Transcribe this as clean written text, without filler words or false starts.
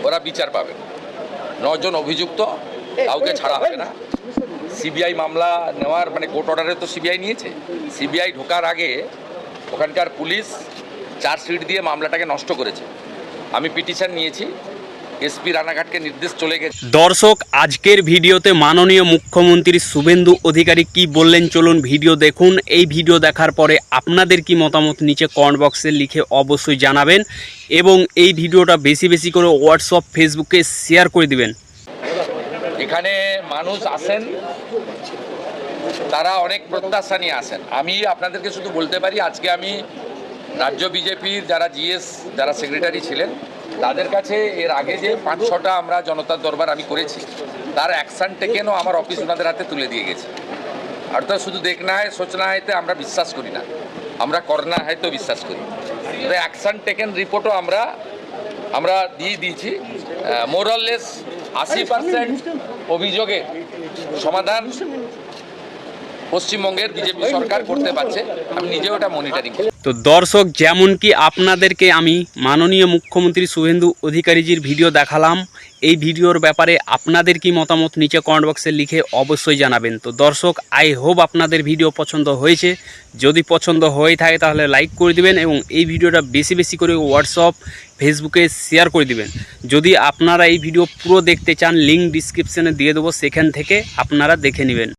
ওরা বিচার পাবে। 9 জন অভিযুক্ত, কাউকে ছাড়া হবে না। সিবিআই মামলা নেওয়ার মানে কোর্ট অর্ডারে তো সিবিআই নিয়েছে। সিবিআই ঢোকার আগে ওখানকার পুলিশ চার্জশিট দিয়ে মামলাটাকে নষ্ট করেছে। আমি পিটিশন নিয়েছি, এসপি রানাঘাটকে নির্দেশ চলে গেছে। দর্শক, আজকের ভিডিওতে মাননীয় মুখ্যমন্ত্রী শুভেন্দু অধিকারী কি বললেন চলুন ভিডিও দেখুন। এই ভিডিও দেখার পরে আপনাদের কি মতামত নিচে কমেন্ট বক্সে লিখে অবশ্যই জানাবেন এবং এই ভিডিওটা বেশি বেশি করে হোয়াটসঅ্যাপ ফেসবুকে শেয়ার করে দিবেন। এখানে মানুষ আসেন, তারা অনেক প্রত্যাশা নিয়ে আসেন। আমি আপনাদেরকে শুধু বলতে পারি, আজকে আমি রাজ্য বিজেপির যারা জিএস যারা সেক্রেটারি ছিলেন তাদের কাছে এর আগে যে 5-6টা আমরা জনতার দরবার আমি করেছি, তার অ্যাকশান টেকেনও আমার অফিস ওনাদের হাতে তুলে দিয়ে গেছে। অর্থাৎ শুধু দেখনা হয় সোচনা হয়তো আমরা বিশ্বাস করি না, আমরা করনা হয়তো বিশ্বাস করি। তো অ্যাকশান টেকেন রিপোর্টও আমরা দিয়ে দিয়েছি। মোরাললেস 80% অভিযোগের সমাধান পশ্চিমবঙ্গের বিজেপি সরকার করতে পারছে। আমি নিজেও ওটা মনিটরিং করি। তো দর্শক, যেমন কি আপনাদেরকে আমি মাননীয় মুখ্যমন্ত্রী শুভেন্দু অধিকারীজির ভিডিও দেখালাম, এই ভিডিওর ব্যাপারে আপনাদের কি মতামত নিচে কমেন্ট বক্সে লিখে অবশ্যই জানাবেন। তো দর্শক, আই হোপ আপনাদের ভিডিও পছন্দ হয়েছে। যদি পছন্দ হয়ে থাকে তাহলে লাইক করে দিবেন এবং এই ভিডিওটা বেশি বেশি করে হোয়াটসঅ্যাপ ফেসবুকে শেয়ার করে দিবেন। যদি আপনারা এই ভিডিও পুরো দেখতে চান, লিঙ্ক ডিসক্রিপশানে দিয়ে দেবো, সেখান থেকে আপনারা দেখে নেবেন।